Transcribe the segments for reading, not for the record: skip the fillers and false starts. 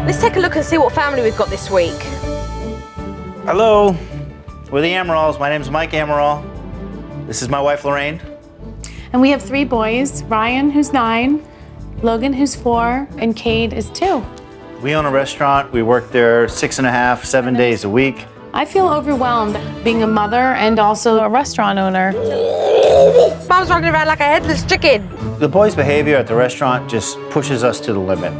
Let's take a look and see what family we've got this week. Hello, we're the Amarals. My name's Mike Amaral. This is my wife, Lorraine. And we have 3 boys, Ryan, who's 9, Logan, who's 4, and Cade is 2. We own a restaurant. We work there 6.5, 7 days a week. I feel overwhelmed being a mother and also a restaurant owner. Mom's running around like a headless chicken. The boys' behavior at the restaurant just pushes us to the limit.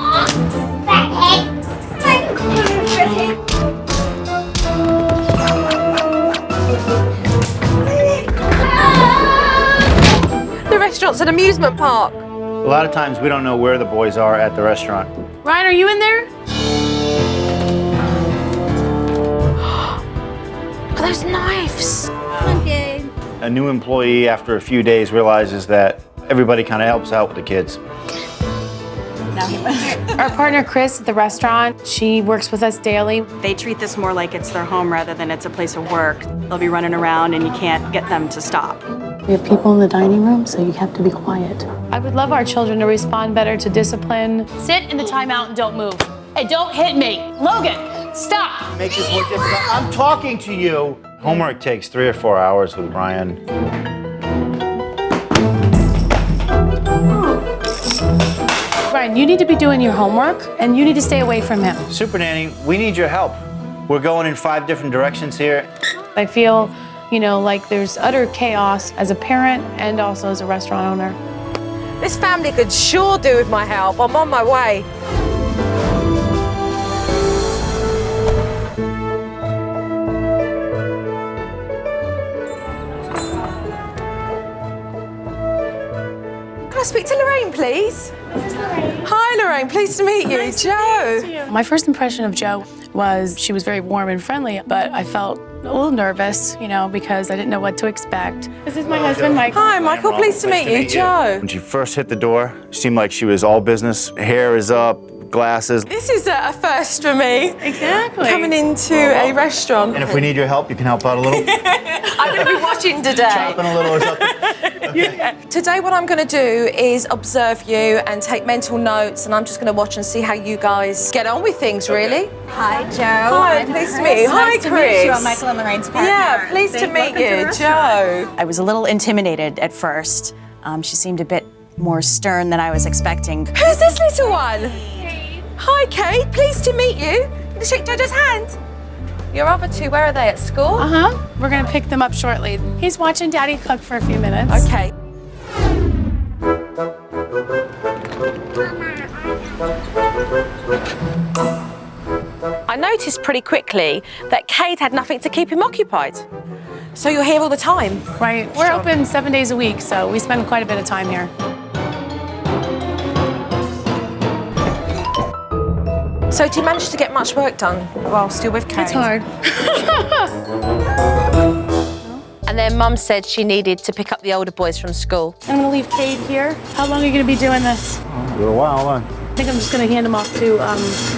The restaurant's an amusement park. A lot of times we don't know where the boys are at the restaurant. Ryan, are you in there? Look at those knives. A new employee, after a few days, realizes that everybody kind of helps out with the kids. Our partner, Chris, at the restaurant, she works with us daily. They treat this more like it's their home rather than it's a place of work. They'll be running around and you can't get them to stop. We have people in the dining room, so you have to be quiet. I would love our children to respond better to discipline. Sit in the timeout and don't move. And don't hit me. Logan, stop. Make this more difficult. I'm talking to you. Homework takes 3 or 4 hours with Brian. Ryan, you need to be doing your homework, and you need to stay away from him. Supernanny, we need your help. We're going in 5 different directions here. I feel, like there's utter chaos as a parent and also as a restaurant owner. This family could sure do with my help. I'm on my way. Can I speak to Lorraine, please? This is Lorraine. Hi, Lorraine. Pleased to meet you. Nice Joe. to meet you. My first impression of Joe was she was very warm and friendly, but I felt a little nervous, because I didn't know what to expect. This is my husband, Michael. Hi, Michael. Pleased to meet you. Joe. When she first hit the door, she seemed like she was all business. Hair is up, glasses. This is a first for me. Exactly. Coming into a restaurant. And if we need your help, you can help out a little. I'm going to be watching today. Chopping a little or something. Okay. Today what I'm going to do is observe you and take mental notes, and I'm just going to watch and see how you guys get on with things, really. Hi, Joe. Hi, I'm pleased to Chris. meet you. Hi, Nice to Chris. meet you. I'm Michael and Lorraine's partner. Yeah, pleased to meet you, Joe. I was a little intimidated at first. She seemed a bit more stern than I was expecting. Who's this little one? Hi, Kate. Pleased to meet you. Can you shake Jojo's hand? Your other 2, where are they, at school? Uh-huh. We're gonna pick them up shortly. He's watching Daddy cook for a few minutes. Okay. I noticed pretty quickly that Kate had nothing to keep him occupied. So you're here all the time? Right. We're open 7 days a week, so we spend quite a bit of time here. So do you manage to get much work done whilst you're with Kate? It's hard. And then Mum said she needed to pick up the older boys from school. I'm gonna leave Cade here. How long are you gonna be doing this? A little while, hold on. I think I'm just gonna hand him off to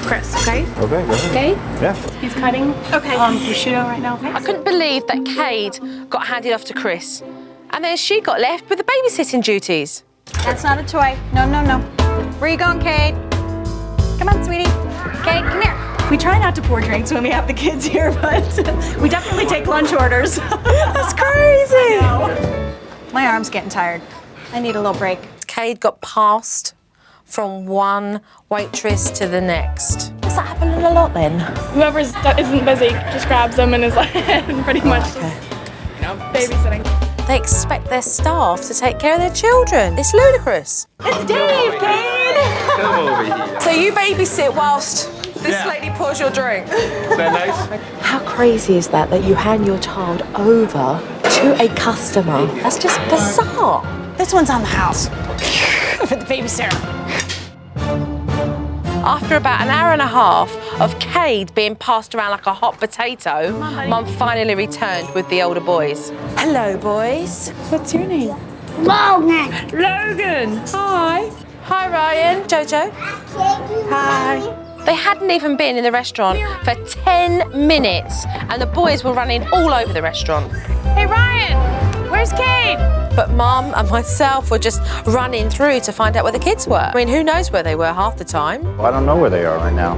Chris, okay? Okay, go ahead. Okay? Yeah. He's cutting prosciutto right now. I couldn't believe that Cade got handed off to Chris. And then she got left with the babysitting duties. That's not a toy. No, no, no. Where you going, Kate? Come on, sweetie. Kate, come here. We try not to pour drinks when we have the kids here, but we definitely take lunch orders. That's crazy. My arm's getting tired. I need a little break. Cade got passed from one waitress to the next. Does that happen a lot then? Whoever isn't busy just grabs them and is like, pretty much babysitting. They expect their staff to take care of their children. It's ludicrous. It's Dave, Kate! Come over here. So you babysit whilst this lady pours your drink? Is that nice? How crazy is that you hand your child over to a customer? That's just bizarre. This one's on the house. For the babysitter. After about an hour and a half of Cade being passed around like a hot potato, Mum finally returned with the older boys. Hello, boys. What's your name? Logan. Logan. Hi. Hi, Ryan. Jojo. Hi. They hadn't even been in the restaurant for 10 minutes, and the boys were running all over the restaurant. Hey, Ryan. Where's Kate? But Mum and myself were just running through to find out where the kids were. I mean, who knows where they were half the time? Well, I don't know where they are right now.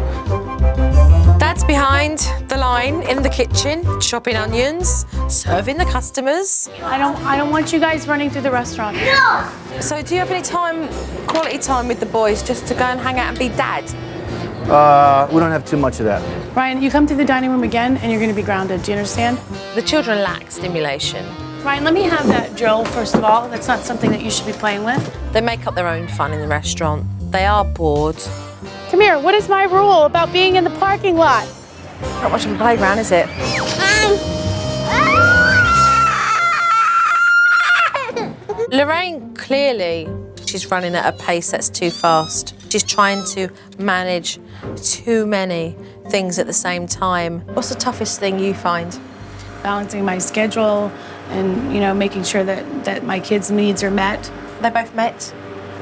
Dad's behind the line in the kitchen, chopping onions, serving the customers. I don't want you guys running through the restaurant. No! So do you have any time, quality time with the boys, just to go and hang out and be dad? We don't have too much of that. Ryan, you come to the dining room again and you're gonna be grounded. Do you understand? The children lack stimulation. Ryan, let me have that drill, first of all. That's not something that you should be playing with. They make up their own fun in the restaurant. They are bored. Come here, what is my rule about being in the parking lot? Not much of a playground, is it? Lorraine, clearly, she's running at a pace that's too fast. She's trying to manage too many things at the same time. What's the toughest thing you find? Balancing my schedule and, making sure that my kids' needs are met. They both met?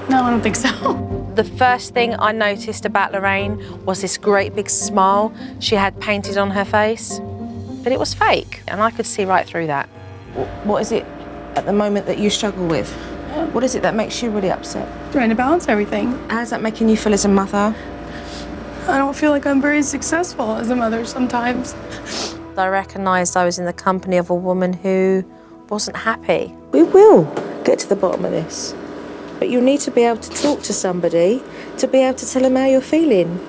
No, I don't think so. The first thing I noticed about Lorraine was this great big smile she had painted on her face, but it was fake, and I could see right through that. What is it at the moment that you struggle with? What is it that makes you really upset? Trying to balance everything. How's that making you feel as a mother? I don't feel like I'm very successful as a mother sometimes. I recognised I was in the company of a woman who wasn't happy. We will get to the bottom of this. But you need to be able to talk to somebody to be able to tell them how you're feeling.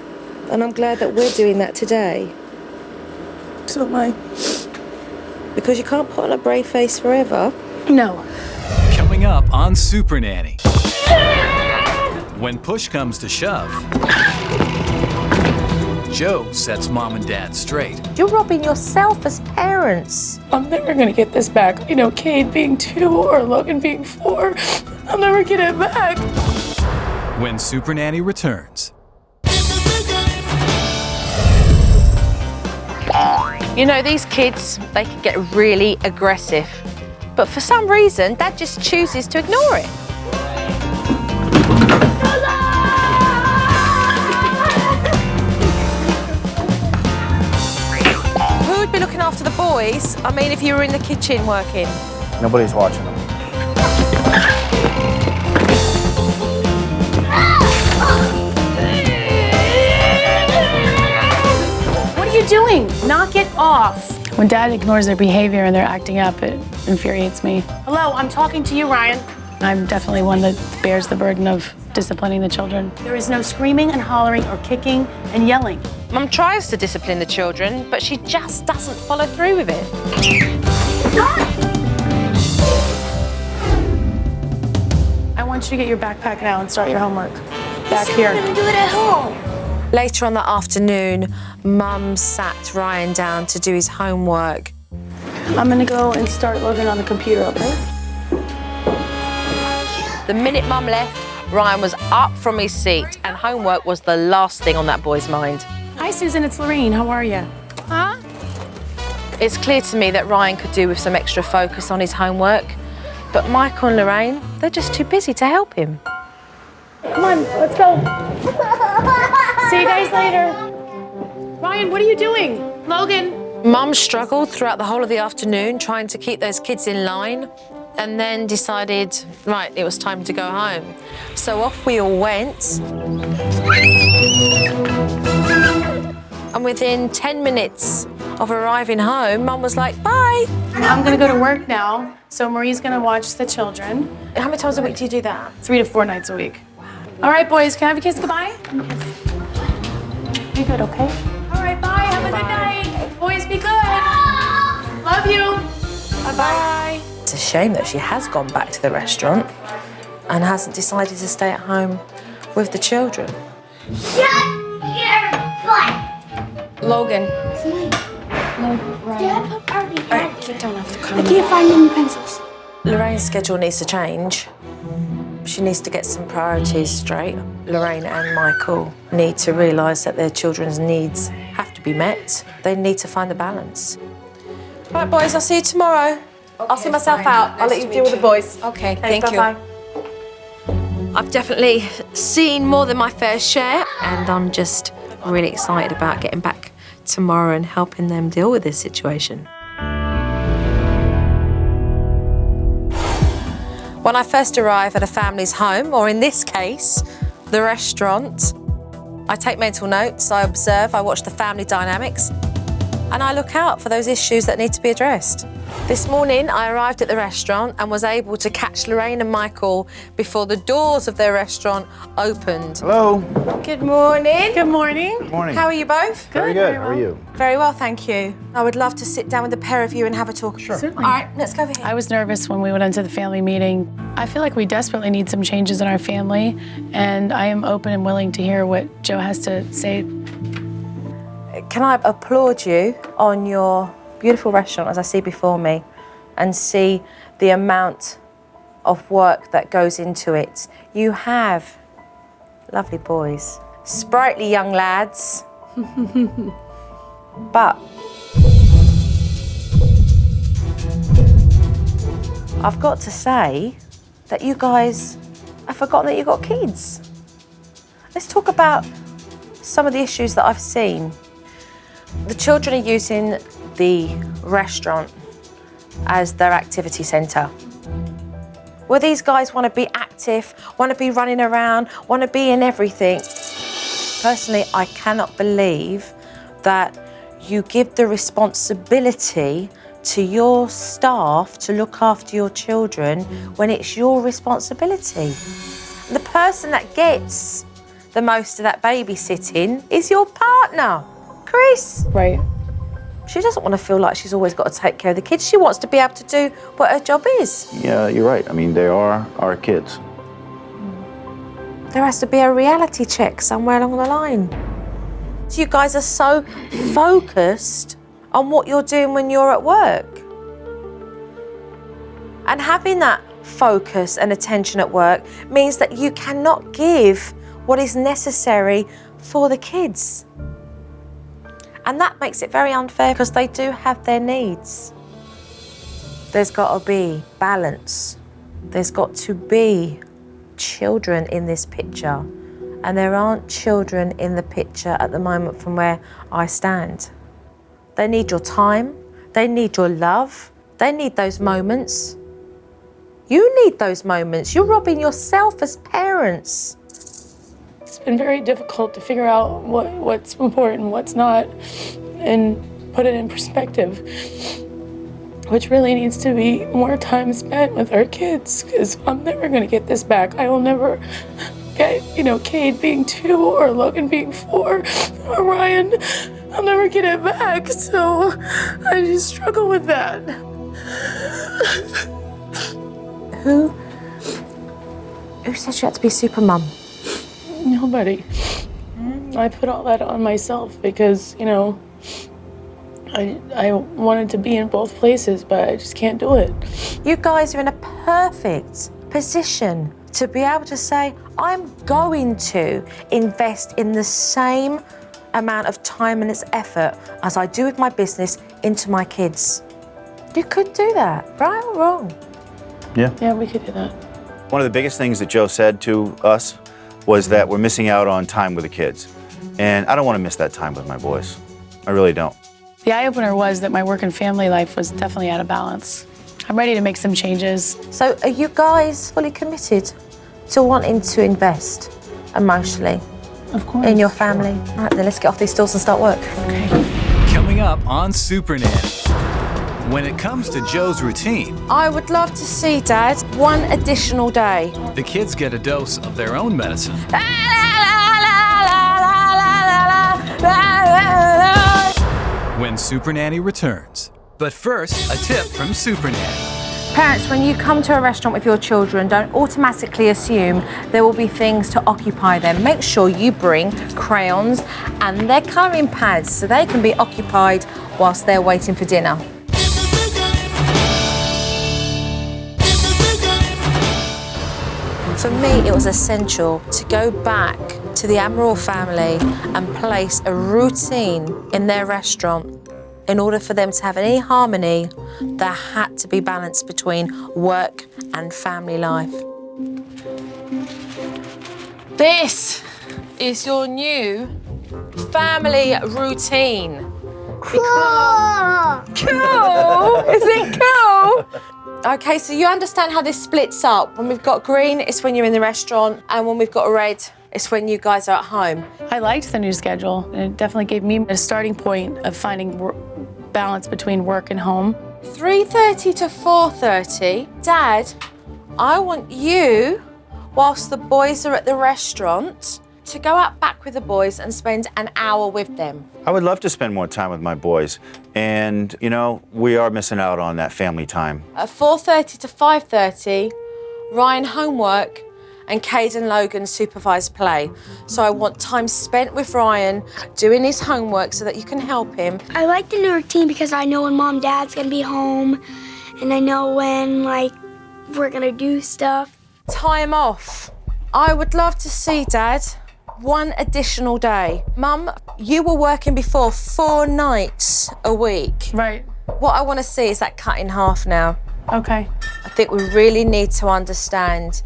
And I'm glad that we're doing that today. So am I. Because you can't put on a brave face forever. No. Coming up on Supernanny. When push comes to shove, Joe sets mom and dad straight. You're robbing yourself as parents. I'm never gonna get this back. Kate being 2 or Logan being 4. I'll never get it back. When Supernanny returns. These kids, they can get really aggressive. But for some reason, Dad just chooses to ignore it. Who would be looking after the boys? I mean, if you were in the kitchen working. Nobody's watching them. What are you doing? Knock it off. When Dad ignores their behavior and they're acting up, it infuriates me. Hello, I'm talking to you, Ryan. I'm definitely one that bears the burden of disciplining the children. There is no screaming and hollering or kicking and yelling. Mum tries to discipline the children, but she just doesn't follow through with it. I want you to get your backpack now and start your homework. Back here. I'm gonna do it at home. Later on that afternoon, Mum sat Ryan down to do his homework. I'm gonna go and start Logan on the computer, okay? The minute Mum left, Ryan was up from his seat and homework was the last thing on that boy's mind. Hi, Susan, it's Lorraine. How are you? Huh? It's clear to me that Ryan could do with some extra focus on his homework, but Michael and Lorraine, they're just too busy to help him. Come on, let's go. See you guys later. Ryan, what are you doing? Logan. Mum struggled throughout the whole of the afternoon trying to keep those kids in line and then decided, right, it was time to go home. So off we all went. And within 10 minutes of arriving home, Mum was like, bye. I'm gonna go to work now, so Marie's gonna watch the children. How many times a week do you do that? 3 to 4 nights a week. All right, boys, can I have a kiss goodbye? Be good, okay? All right, bye, have a good night. Boys, be good. Love you. Bye-bye. It's a shame that she has gone back to the restaurant and hasn't decided to stay at home with the children. Shut your butt. Logan. Dad, Papa already had it. You don't have to I come. can't find any pencils. Lorraine's schedule needs to change. She needs to get some priorities straight. Lorraine and Michael need to realise that their children's needs have to be met. They need to find a balance. Right, boys, I'll see you tomorrow. I'll see myself out. I'll let you deal with the boys. Okay, Thank you. Bye-bye. I've definitely seen more than my fair share, and I'm just really excited about getting back tomorrow and helping them deal with this situation. When I first arrive at a family's home, or in this case, the restaurant, I take mental notes, I observe, I watch the family dynamics, and I look out for those issues that need to be addressed. This morning, I arrived at the restaurant and was able to catch Lorraine and Michael before the doors of their restaurant opened. Hello. Good morning. Good morning. Good morning. How are you both? Very good. How are you? Very well, thank you. I would love to sit down with the pair of you and have a talk. Sure. Certainly. All right, let's go over here. I was nervous when we went into the family meeting. I feel like we desperately need some changes in our family, and I am open and willing to hear what Joe has to say. Can I applaud you on your beautiful restaurant as I see before me and see the amount of work that goes into it. You have lovely boys, sprightly young lads, but I've got to say that you guys have forgotten that you've got kids. Let's talk about some of the issues that I've seen. The children are using the restaurant as their activity centre. Well, these guys want to be active, want to be running around, want to be in everything. Personally, I cannot believe that you give the responsibility to your staff to look after your children when it's your responsibility. The person that gets the most of that babysitting is your partner, Chris. Right. She doesn't want to feel like she's always got to take care of the kids. She wants to be able to do what her job is. Yeah, you're right. I mean, they are our kids. There has to be a reality check somewhere along the line. So you guys are so focused on what you're doing when you're at work. And having that focus and attention at work means that you cannot give what is necessary for the kids. And that makes it very unfair because they do have their needs. There's got to be balance. There's got to be children in this picture. And there aren't children in the picture at the moment from where I stand. They need your time. They need your love. They need those moments. You need those moments. You're robbing yourself as parents. It's been very difficult to figure out what's important and what's not and put it in perspective, which really needs to be more time spent with our kids because I'm never going to get this back. I will never get, Cade being 2 or Logan being 4 or Ryan. I'll never get it back, so I just struggle with that. Who said you had to be super mum? Nobody. I put all that on myself because, I wanted to be in both places, but I just can't do it. You guys are in a perfect position to be able to say, I'm going to invest in the same amount of time and effort as I do with my business into my kids. You could do that, right or wrong? Yeah, we could do that. One of the biggest things that Joe said to us was that we're missing out on time with the kids. And I don't want to miss that time with my boys. I really don't. The eye-opener was that my work and family life was definitely out of balance. I'm ready to make some changes. So are you guys fully committed to wanting to invest emotionally Of course. in your family? All right, then let's get off these stools and start work. Okay. Coming up on Supernanny. When it comes to Joe's routine, I would love to see, Dad, one additional day. the kids get a dose of their own medicine. When Supernanny returns. But first, a tip from Supernanny. Parents, when you come to a restaurant with your children, don't automatically assume there will be things to occupy them. Make sure you bring crayons and their colouring pads so they can be occupied whilst they're waiting for dinner. For me, it was essential to go back to the Amaral family and place a routine in their restaurant. In order for them to have any harmony, there had to be balance between work and family life. This is your new family routine. Cool! Cool? Is it cool? Okay, so you understand how this splits up. When we've got green, it's when you're in the restaurant, and when we've got red, it's when you guys are at home. I liked the new schedule, and it definitely gave me a starting point of finding balance between work and home. 3:30 to 4:30. Dad, I want you, whilst the boys are at the restaurant, to go out back with the boys and spend an hour with them. I would love to spend more time with my boys. And, you know, we are missing out on that family time. At 4:30 to 5:30, Ryan homework and Cade and Logan supervised play. So I want time spent with Ryan doing his homework so that you can help him. I like the new routine because I know when Mom and Dad's gonna be home, and I know when, like, we're gonna do stuff. Time off. I would love to see, Dad, one additional day. Mum, you were working before 4 nights a week. Right. What I want to see is that cut in half now. Okay. I think we really need to understand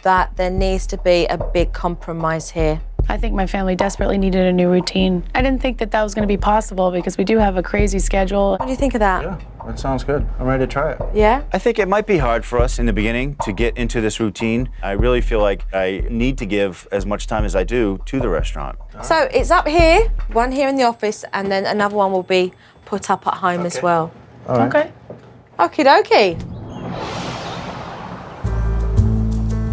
that there needs to be a big compromise here. I think my family desperately needed a new routine. I didn't think that was going to be possible because we do have a crazy schedule. What do you think of that? Yeah, that sounds good. I'm ready to try it. Yeah? I think it might be hard for us in the beginning to get into this routine. I really feel like I need to give as much time as I do to the restaurant. So it's up here, one here in the office, and then another one will be put up at home as well. All right. Okay. Okie dokie.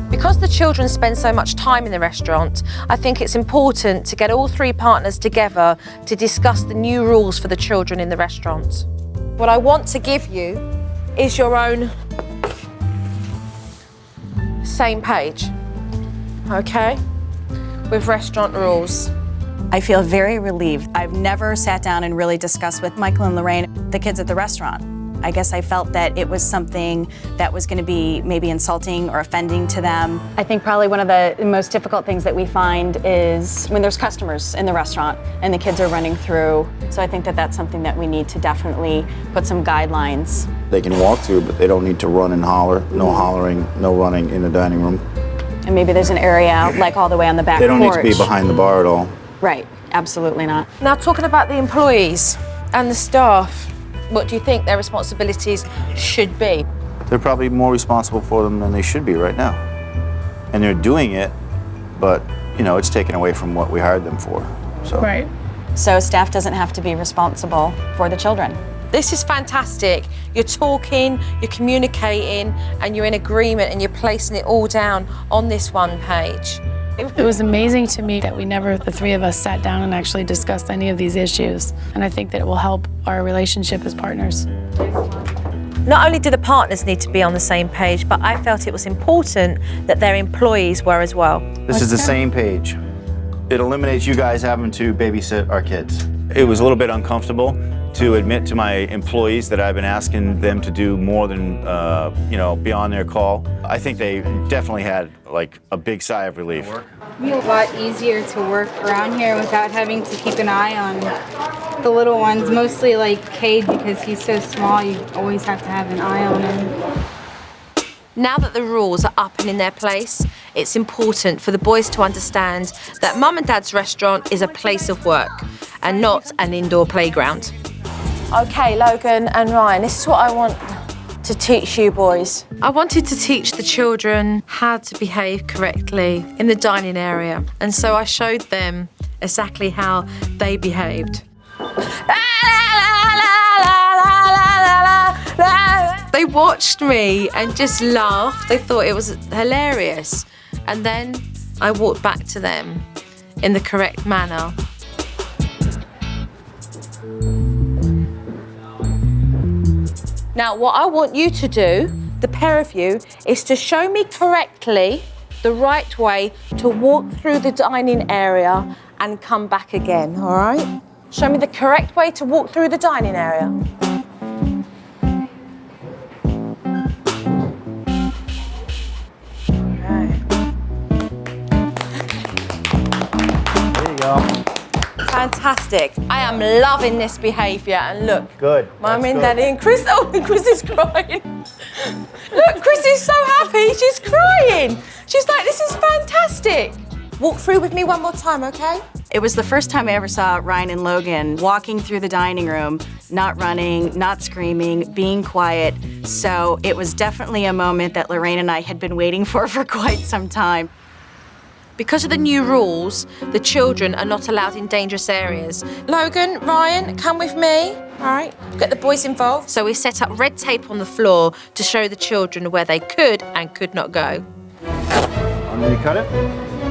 Because the children spend so much time in the restaurant, I think it's important to get all 3 partners together to discuss the new rules for the children in the restaurant. What I want to give you is your own same page, okay? With restaurant rules. I feel very relieved. I've never sat down and really discussed with Michael and Lorraine the kids at the restaurant. I guess I felt that it was something that was going to be maybe insulting or offending to them. I think probably one of the most difficult things that we find is when there's customers in the restaurant and the kids are running through. So I think that that's something that we need to definitely put some guidelines. They can walk through, but they don't need to run and holler. No hollering, no running in the dining room. And maybe there's an area like all the way on the back porch. They don't need to be behind the bar at all. Right, absolutely not. Now, talking about the employees and the staff, what do you think their responsibilities should be? They're probably more responsible for them than they should be right now. And they're doing it, but, you know, it's taken away from what we hired them for. So. Right. So staff doesn't have to be responsible for the children. This is fantastic. You're talking, you're communicating, and you're in agreement, and you're placing it all down on this one page. It was amazing to me that the 3 of us sat down and actually discussed any of these issues. And I think that it will help our relationship as partners. Not only do the partners need to be on the same page, but I felt it was important that their employees were as well. This is the same page. It eliminates you guys having to babysit our kids. It was a little bit uncomfortable to admit to my employees that I've been asking them to do more than, beyond their call. I think they definitely had like a big sigh of relief. It'd be a lot easier to work around here without having to keep an eye on the little ones, mostly like Cade because he's so small, you always have to have an eye on him. Now that the rules are up and in their place, it's important for the boys to understand that Mum and Dad's restaurant is a place of work and not an indoor playground. Okay, Logan and Ryan, this is what I want to teach you boys. I wanted to teach the children how to behave correctly in the dining area, and so I showed them exactly how they behaved. They watched me and just laughed. They thought it was hilarious. And then I walked back to them in the correct manner. Now, what I want you to do, the pair of you, is to show me correctly the right way to walk through the dining area and come back again, all right? Show me the correct way to walk through the dining area. Fantastic. I am loving this behaviour, and look. Good. Mummy and Daddy and Chris. Oh, and Chris is crying. Look, Chris is so happy. She's crying. She's like, this is fantastic. Walk through with me one more time, okay? It was the first time I ever saw Ryan and Logan walking through the dining room, not running, not screaming, being quiet. So it was definitely a moment that Lorraine and I had been waiting for quite some time. Because of the new rules, the children are not allowed in dangerous areas. Logan, Ryan, come with me. All right, get the boys involved. So we set up red tape on the floor to show the children where they could and could not go. I'm gonna cut it.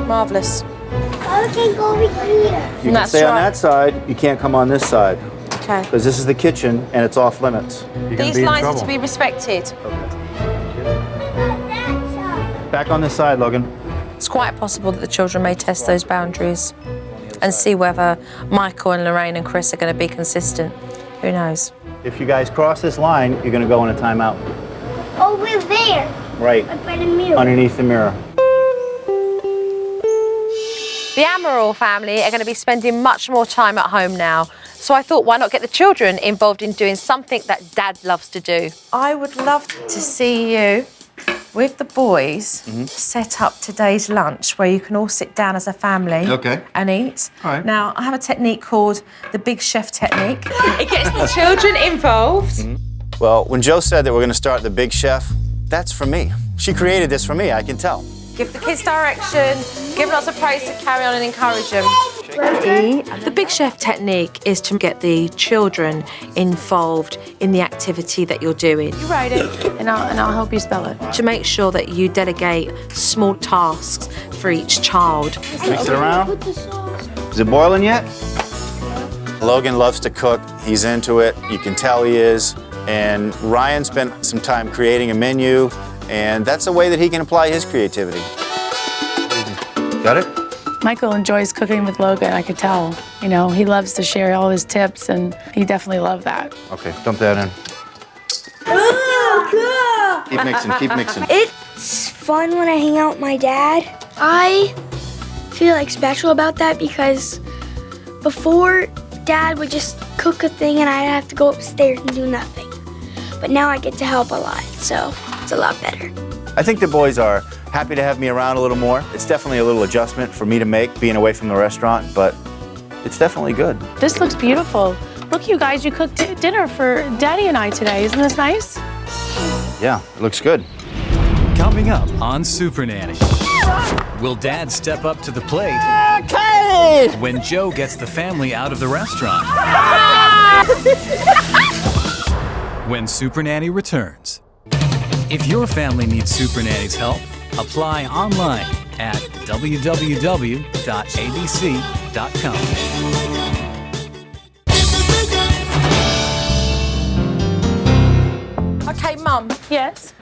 Marvellous. I can't go over here. You can stay on that side, you can't come on this side. Okay. Because this is the kitchen and it's off limits. You're gonna These be in lines are trouble. to be respected. Back on this side, Logan. It's quite possible that the children may test those boundaries and see whether Michael and Lorraine and Chris are going to be consistent. Who knows? If you guys cross this line, you're gonna go in a timeout. Over there. Right. Like by the mirror. Underneath the mirror. The Amaral family are going to be spending much more time at home now. So I thought, why not get the children involved in doing something that Dad loves to do? I would love to see you with the boys set up today's lunch where you can all sit down as a family and eat. All right. Now, I have a technique called the Big Chef technique. It gets the children involved. Well, when Joe said that we're gonna start the Big Chef, that's for me. She created this for me, I can tell. Give the kids direction, give lots of praise to carry on and encourage them. The Big Chef technique is to get the children involved in the activity that you're doing. You write it, and I'll help you spell it. To make sure that you delegate small tasks for each child. Mix it around. Is it boiling yet? Logan loves to cook, he's into it, you can tell he is. And Ryan spent some time creating a menu, and that's a way that he can apply his creativity. Got it? Michael enjoys cooking with Logan, I could tell. You know, he loves to share all his tips, and he definitely loved that. Okay, dump that in. Keep mixing, keep mixing. It's fun when I hang out with my dad. I feel like special about that because before, Dad would just cook a thing and I'd have to go upstairs and do nothing. But now I get to help a lot, so it's a lot better. I think the boys are happy to have me around a little more. It's definitely a little adjustment for me to make, being away from the restaurant, but it's definitely good. This looks beautiful. Look, you guys, you cooked dinner for Daddy and I today. Isn't this nice? Yeah, it looks good. Coming up on Supernanny. Will Dad step up to the plate when Joe gets the family out of the restaurant? When Supernanny returns. If your family needs Supernanny's help, apply online at www.abc.com. Okay, Mum. Yes.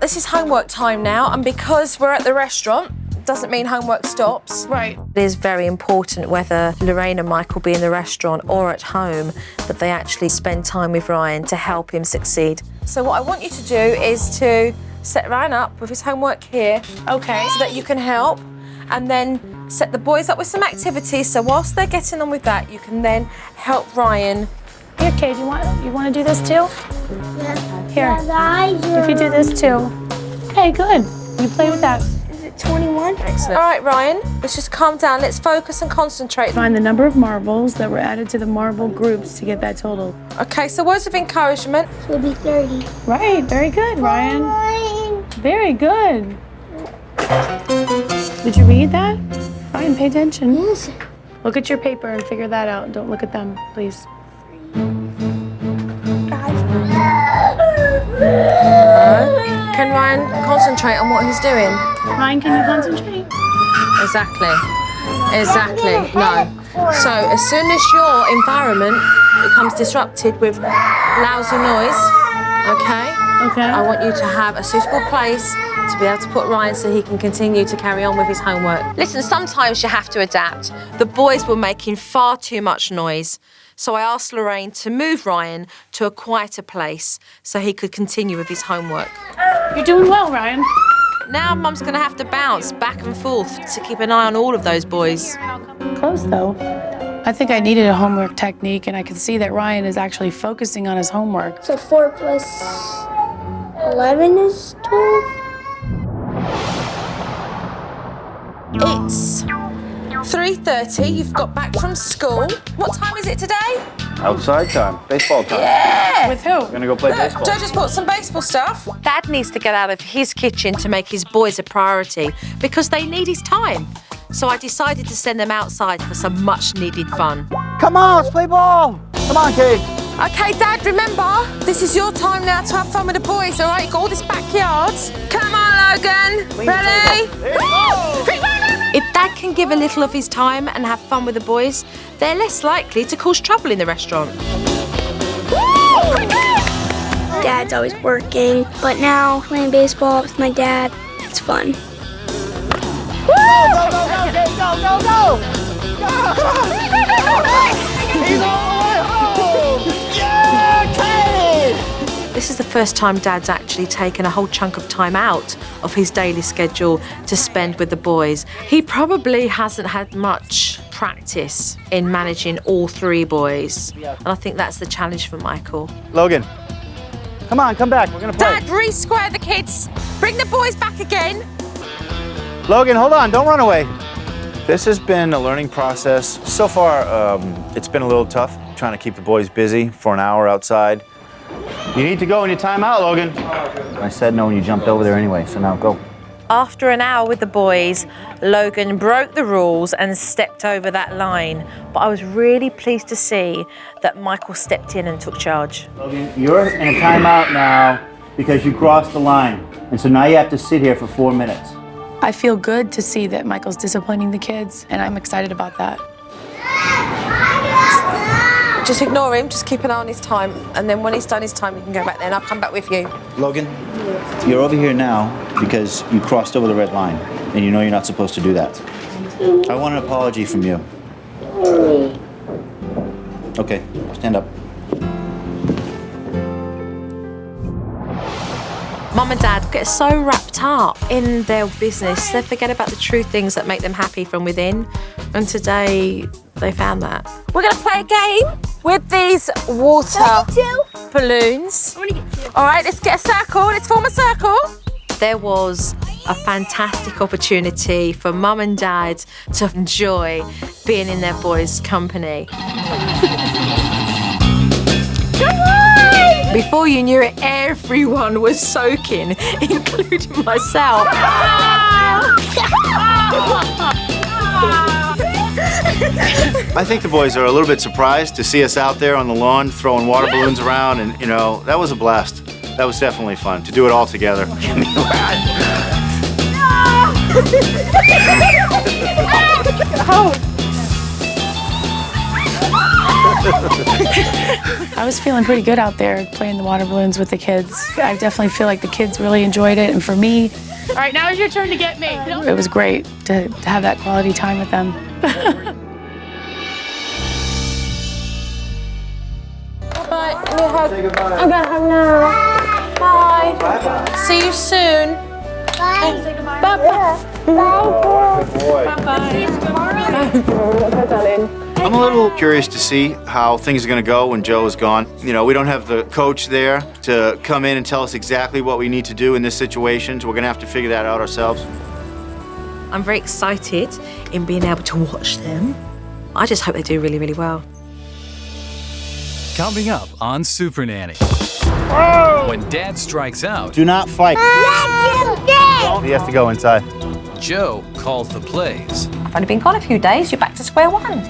This is homework time now, and because we're at the restaurant, doesn't mean homework stops. Right. It is very important whether Lorraine and Michael be in the restaurant or at home that they actually spend time with Ryan to help him succeed. So what I want you to do is to set Ryan up with his homework here. Okay. So that you can help, and then set the boys up with some activities. So whilst they're getting on with that, you can then help Ryan. Here, Kate, you want to do this too? Yeah. Here. Yeah, I do. You could do this too. Okay, good. You play with that. Is it 21? Excellent. All right, Ryan, let's just calm down. Let's focus and concentrate. Find the number of marbles that were added to the marble groups to get that total. Okay, so words of encouragement. It'll be 30. Right, very good, Ryan. Very good. Did you read that? Ryan, pay attention. Yes. Look at your paper and figure that out. Don't look at them, please. Can Ryan concentrate on what he's doing? Ryan, can you concentrate? Exactly. No. So as soon as your environment becomes disrupted with lousy noise, okay? Okay. I want you to have a suitable place to be able to put Ryan so he can continue to carry on with his homework. Listen, sometimes you have to adapt. The boys were making far too much noise. So I asked Lorraine to move Ryan to a quieter place so he could continue with his homework. You're doing well, Ryan. Now Mum's gonna have to bounce back and forth to keep an eye on all of those boys. Close, though. I think I needed a homework technique, and I can see that Ryan is actually focusing on his homework. So 4 plus 11 is 12? It's 3:30. You've got back from school. What time is it today? Outside time, baseball time. Yeah. With who? We're gonna go play baseball. Joe just bought some baseball stuff. Dad needs to get out of his kitchen to make his boys a priority because they need his time. So I decided to send them outside for some much-needed fun. Come on, let's play ball. Come on, Kate. Okay, Dad, remember, this is your time now to have fun with the boys, all right? You've got all this backyard. Come on, Logan. Ready? If Dad can give a little of his time and have fun with the boys, they're less likely to cause trouble in the restaurant. Dad's always working, but now playing baseball with my dad, it's fun. Go, go, go, Kate, go, go, go! He's all the way home! Yeah, Kate! This is the first time Dad's actually taken a whole chunk of time out of his daily schedule to spend with the boys. He probably hasn't had much practice in managing all three boys. And I think that's the challenge for Michael. Logan, come on, come back. We're gonna play. Dad, re-square the kids. Bring the boys back again. Logan, hold on, don't run away. This has been a learning process. So far, it's been a little tough trying to keep the boys busy for an hour outside. You need to go in your timeout, Logan. I said no when you jumped over there anyway, so now go. After an hour with the boys, Logan broke the rules and stepped over that line. But I was really pleased to see that Michael stepped in and took charge. Logan, you're in a timeout now because you crossed the line. And so now you have to sit here for 4 minutes. I feel good to see that Michael's disciplining the kids, and I'm excited about that. Just ignore him, just keep an eye on his time, and then when he's done his time, you can go back there and I'll come back with you. Logan, you're over here now because you crossed over the red line, and you know you're not supposed to do that. I want an apology from you. Okay, stand up. Mum and Dad get so wrapped up in their business, they forget about the true things that make them happy from within. And today, they found that. We're gonna play a game with these water balloons. All right, let's get a circle, let's form a circle. There was a fantastic opportunity for Mum and Dad to enjoy being in their boys' company. Before you knew it, everyone was soaking, including myself. I think the boys are a little bit surprised to see us out there on the lawn throwing water balloons around, and you know, that was a blast. That was definitely fun to do it all together. I was feeling pretty good out there playing the water balloons with the kids. I definitely feel like the kids really enjoyed it, and for me, all right, now it's your turn to get me. It was great to have that quality time with them. Bye. Say goodbye. I'm going home now. Bye. Bye. See you soon. Bye. Say goodbye. Bye. Good boy. Bye. I'm a little curious to see how things are going to go when Joe is gone. You know, we don't have the coach there to come in and tell us exactly what we need to do in this situation, so we're going to have to figure that out ourselves. I'm very excited in being able to watch them. I just hope they do really, really well. Coming up on Supernanny. When Dad strikes out, Do not fight. He has to go inside. Joe calls the plays. I've only been gone a few days. You're back to square one.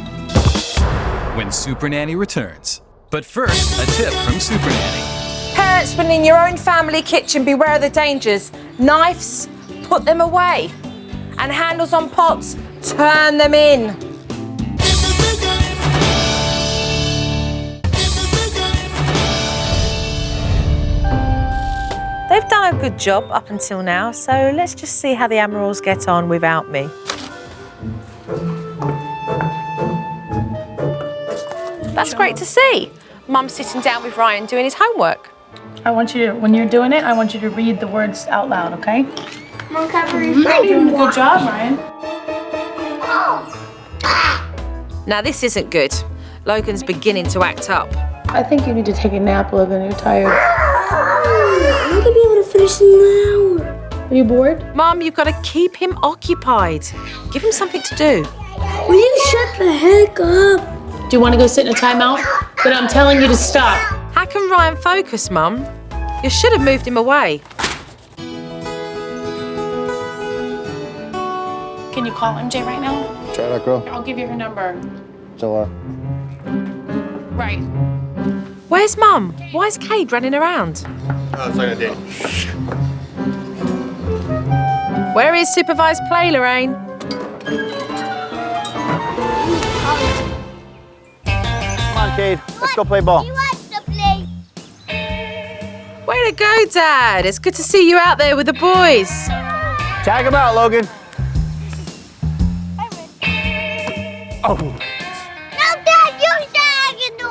When Supernanny returns. But first, a tip from Supernanny. Parents, when in your own family kitchen, beware of the dangers. Knives, put them away. And handles on pots, turn them in. They've done a good job up until now, so let's just see how the Amarals get on without me. That's great to see. Mum's sitting down with Ryan doing his homework. I want you to, when you're doing it, I want you to read the words out loud, okay? Mom, can I You're doing a good job, Ryan. Now this isn't good. Logan's beginning to act up. I think you need to take a nap, Logan. You're tired. I'm not gonna be able to finish in an hour. Are you bored? Mum, you've got to keep him occupied. Give him something to do. Will you shut the heck up? Do you want to go sit in a timeout? But I'm telling you to stop. How can Ryan focus, Mum? You should have moved him away. Can you call MJ right now? Try that, girl. I'll give you her number. So, Right. Where's Mum? Why is Cade running around? Oh, it's like a date. Where is supervised play, Lorraine? Come on, Cade. Let's go play ball. Way to go, Dad. It's good to see you out there with the boys. Tag him out, Logan. Oh. No, Dad, you said I can do it.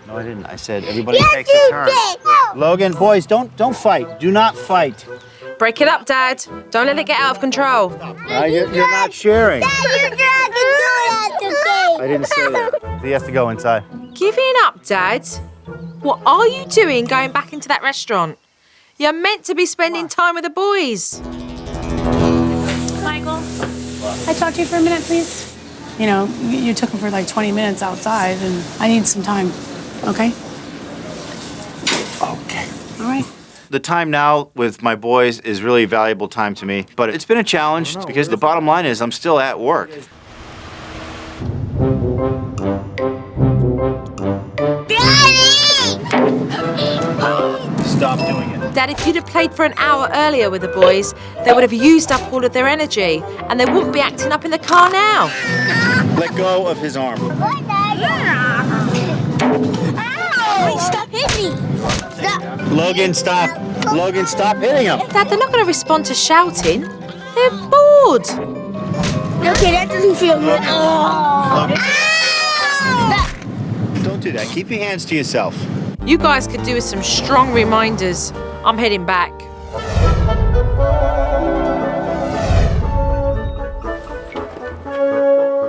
No, I didn't. I said everybody takes a turn. Logan, boys, don't fight. Do not fight. Break it up, Dad. Don't let it get out of control. You're not sharing. Dad, you said I can do it. I didn't say that. He has to go inside. Giving up, Dad? What are you doing going back into that restaurant? You're meant to be spending time with the boys. Michael, I talk to you for a minute, please? You know, you took him for like 20 minutes outside, and I need some time, okay? Okay. All right. The time now with my boys is really valuable time to me, but it's been a challenge because the bottom line is I'm still at work. Stop doing it. Dad, if you'd have played for an hour earlier with the boys, they would have used up all of their energy and they wouldn't be acting up in the car now. Let go of his arm. Wait, stop hitting me. Stop. Logan, stop. Logan, stop hitting him. Dad, they're not going to respond to shouting. They're bored. Okay, that doesn't feel good. Logan. Don't do that. Keep your hands to yourself. You guys could do with some strong reminders. I'm heading back.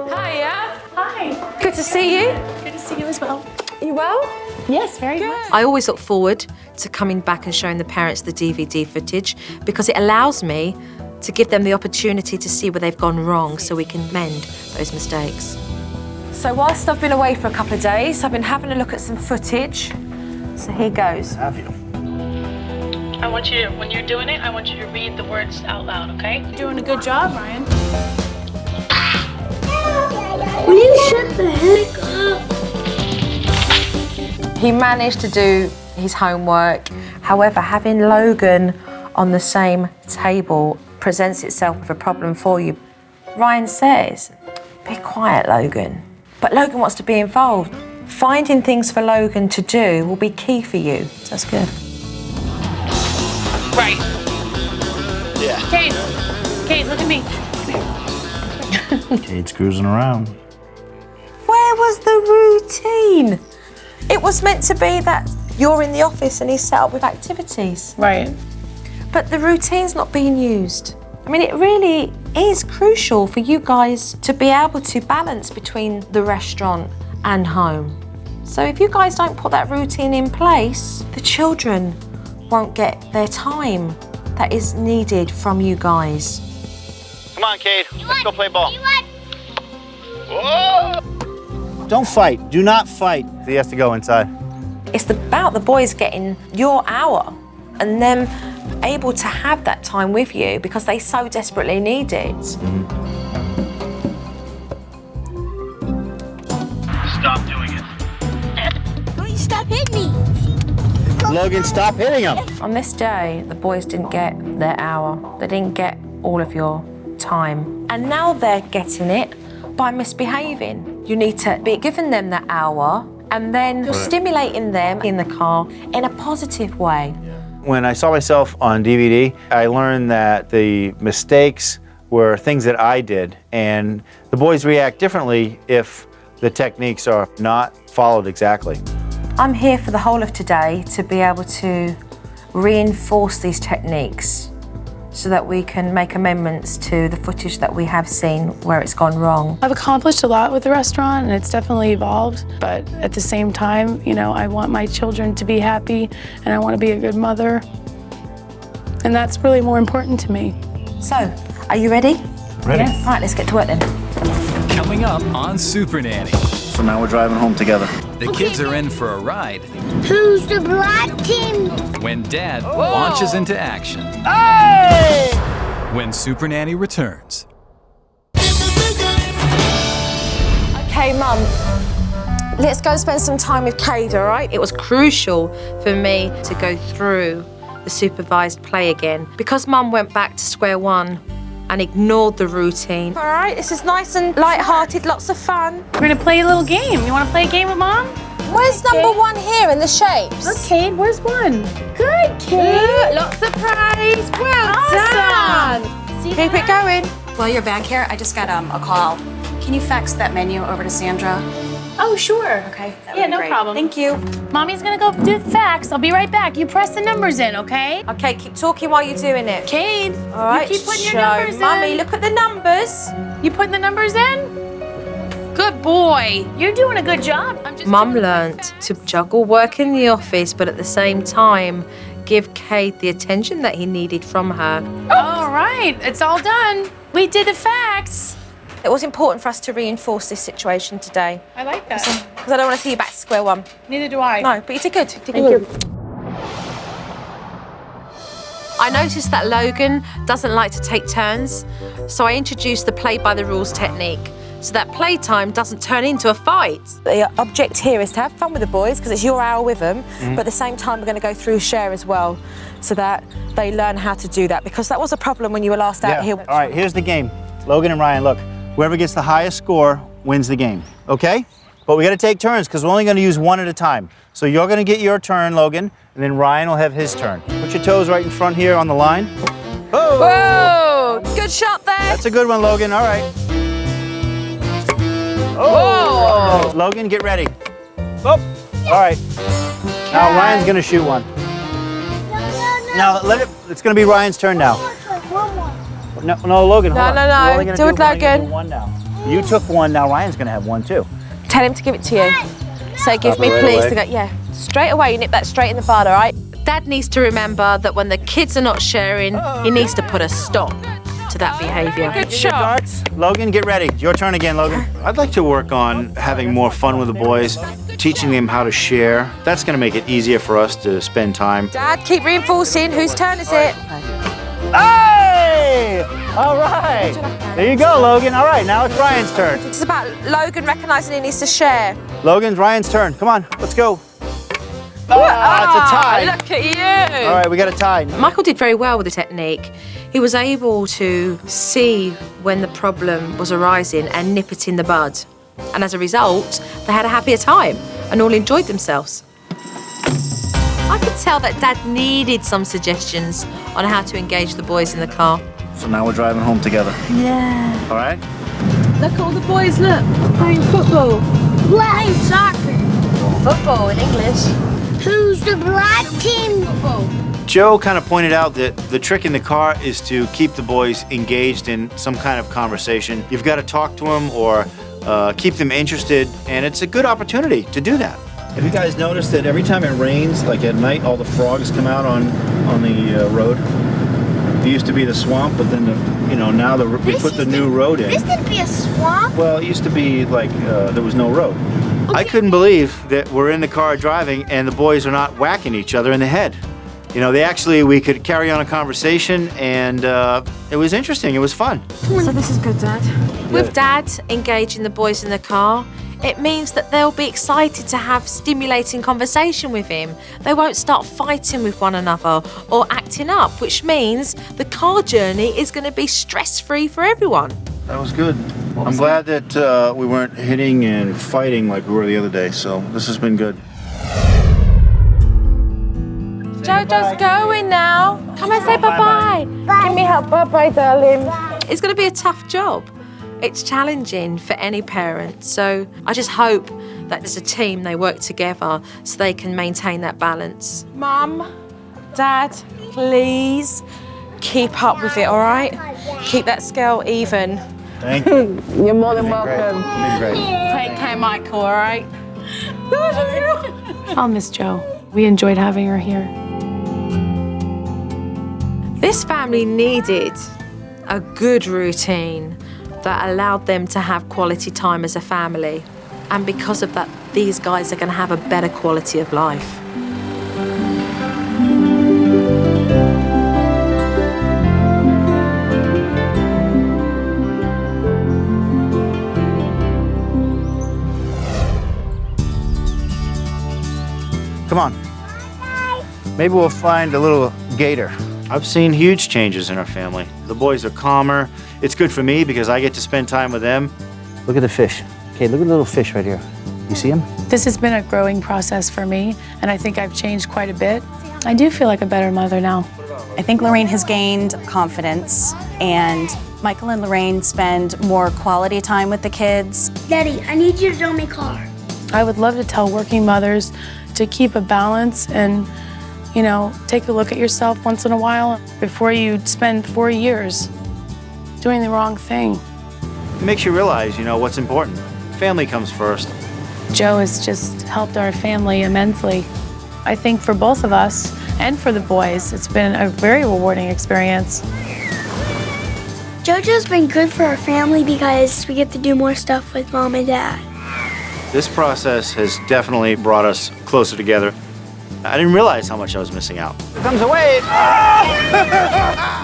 Hiya. Hi. Good to see you. Good to see you as well. You well? Yes, very much. I always look forward to coming back and showing the parents the DVD footage because it allows me to give them the opportunity to see where they've gone wrong so we can mend those mistakes. So whilst I've been away for a couple of days, I've been having a look at some footage. So here goes. Have you? I want you to, when you're doing it, I want you to read the words out loud, okay? You're doing a good job, Ryan. Will you shut the heck up? He managed to do his homework. However, having Logan on the same table presents itself with a problem for you. Ryan says, be quiet, Logan. But Logan wants to be involved. Finding things for Logan to do will be key for you. So that's good. Right. Yeah. Cade, look at me. Cade's cruising around. Where was the routine? It was meant to be that you're in the office and he's set up with activities. Right. But the routine's not being used. I mean, it really is crucial for you guys to be able to balance between the restaurant and home. So if you guys don't put that routine in place, the children won't get their time that is needed from you guys. Come on, Cade. Let's go play ball. Whoa! Don't fight. Do not fight. He has to go inside. It's about the boys getting your hour and them able to have that time with you because they so desperately need it. Stop doing it. Will you stop hitting me? Logan, stop hitting him. On this day, the boys didn't get their hour. They didn't get all of your time. And now they're getting it by misbehaving. You need to be giving them that hour and then you're stimulating them in the car in a positive way. When I saw myself on DVD, I learned that the mistakes were things that I did, and the boys react differently if the techniques are not followed exactly. I'm here for the whole of today to be able to reinforce these techniques so that we can make amendments to the footage that we have seen where it's gone wrong. I've accomplished a lot with the restaurant and it's definitely evolved, but at the same time, you know, I want my children to be happy and I want to be a good mother. And that's really more important to me. So, are you ready? Ready. Yes. Right, let's get to work then. Coming up on Supernanny. So now we're driving home together. The kids are in for a ride Who's the black team? when Dad launches into action. When Supernanny returns. Okay, Mum, let's go spend some time with Cade, all right? It was crucial for me to go through the supervised play again because Mum went back to square one and ignored the routine. All right, this is nice and light-hearted, lots of fun. We're gonna play a little game. You wanna play a game with Mom? Where's number one here in the shapes? Look, Cade, where's one? Good, Cade. Good, lots of praise. Well done. See Keep it going. While you're back here, I just got a call. Can you fax that menu over to Sandra? Oh, sure. Okay. That Yeah, would be no great. problem. Thank you. Mommy's gonna go do the fax. I'll be right back. You press the numbers in, okay? Okay, keep talking while you're doing it. Cade, All right, you keep putting your show numbers Mummy, in. look at the numbers. You putting the numbers in? Good boy. You're doing a good job. I'm just Mum doing the learnt fax. to juggle work in the office, but at the same time, give Cade the attention that he needed from her. All right, it's all done. We did the fax. It was important for us to reinforce this situation today, I like that. because I don't want to see you back to square one. Neither do I. No, but you did good. You did Thank good. you. I noticed that Logan doesn't like to take turns, so I introduced the play by the rules technique, so that playtime doesn't turn into a fight. The object here is to have fun with the boys, because it's your hour with them, but at the same time we're going to go through share as well, so that they learn how to do that, because that was a problem when you were last out here. All right, here's the game. Logan and Ryan, look. Whoever gets the highest score wins the game, okay? But we got to take turns because we're only going to use one at a time. So you're going to get your turn, Logan, and then Ryan will have his turn. Put your toes right in front here on the line. Oh! Whoa! Good shot there. That's a good one, Logan. All right. Oh! Logan, get ready. Oh! All right. Now Ryan's going to shoot one. Now it's going to be Ryan's turn now. No, Logan, hold on. No. We're only gonna Do it, we're only gonna Logan. do one now. You took one, now Ryan's going to have one too. Tell him to give it to you. So give me Right please away. to go, yeah. Straight away, you nip that straight in the bud, all right? Dad needs to remember that when the kids are not sharing, he needs to put a stop to that behaviour. Good shot. Darts. Logan, get ready. It's your turn again, Logan. I'd like to work on having more fun with the boys, teaching them how to share. That's going to make it easier for us to spend time. Dad, keep reinforcing. Whose turn is it? Hey! All right. There you go, Logan. All right, now it's Ryan's turn. It's about Logan recognising he needs to share. Logan's Ryan's turn. Come on, let's go. It's a tie. Look at you. All right, we got a tie. Michael did very well with the technique. He was able to see when the problem was arising and nip it in the bud. And as a result, they had a happier time and all enjoyed themselves. I could tell that Dad needed some suggestions on how to engage the boys in the car. So now we're driving home together. Yeah. All right? Look, all the boys, look, playing football. Playing soccer. Football in English. Who's the black team? Joe kind of pointed out that the trick in the car is to keep the boys engaged in some kind of conversation. You've got to talk to them or keep them interested, and it's a good opportunity to do that. Have you guys noticed that every time it rains, like at night, all the frogs come out on the road? It used to be the swamp, but then now we put the new road in. This could be a swamp. Well, it used to be like there was no road. I couldn't believe that we're in the car driving and the boys are not whacking each other in the head. We could carry on a conversation, and it was interesting. It was fun. So this is good, Dad. With Dad engaging the boys in the car, it means that they'll be excited to have stimulating conversation with him. They won't start fighting with one another or acting up, which means the car journey is going to be stress-free for everyone. That was good. I'm glad that we weren't hitting and fighting like we were the other day, so this has been good. Jojo's going now. Come and say bye-bye. Give me help. Bye-bye, darling. It's going to be a tough job. It's challenging for any parent, so I just hope that as a team they work together so they can maintain that balance. Mum, Dad, please keep up with it, all right? Keep that scale even. Thank you. You're more than welcome. Great. Take care, Michael, all right? I'll miss Joe. We enjoyed having her here. This family needed a good routine that allowed them to have quality time as a family. And because of that, these guys are going to have a better quality of life. Come on. Maybe we'll find a little gator. I've seen huge changes in our family. The boys are calmer. It's good for me because I get to spend time with them. Look at the fish. Okay, look at the little fish right here. You see him? This has been a growing process for me, and I think I've changed quite a bit. I do feel like a better mother now. I think Lorraine has gained confidence, and Michael and Lorraine spend more quality time with the kids. Daddy, I need you to drill me car. I would love to tell working mothers to keep a balance and, you know, take a look at yourself once in a while before you spend 4 years doing the wrong thing. It makes you realize, you know, what's important. Family comes first. Joe has just helped our family immensely. I think for both of us and for the boys, it's been a very rewarding experience. JoJo's been good for our family because we get to do more stuff with Mom and Dad. This process has definitely brought us closer together. I didn't realize how much I was missing out. Here comes a wave!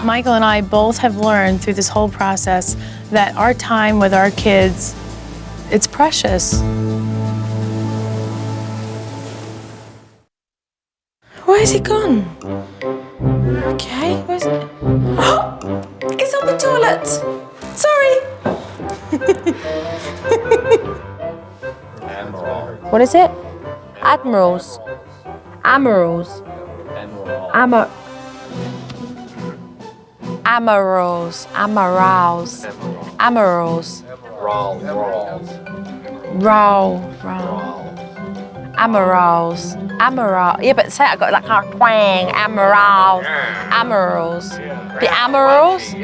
Michael and I both have learned through this whole process that our time with our kids, it's precious. Where's he gone? Okay, where's it? Oh, it's on the toilet. Sorry. What is it? Admirals. Amarals. Amarals. Amarals. Amarals. Amarals. Amaral. Yeah, but say I got like a twang. Amarals. Amarals. The Amarals?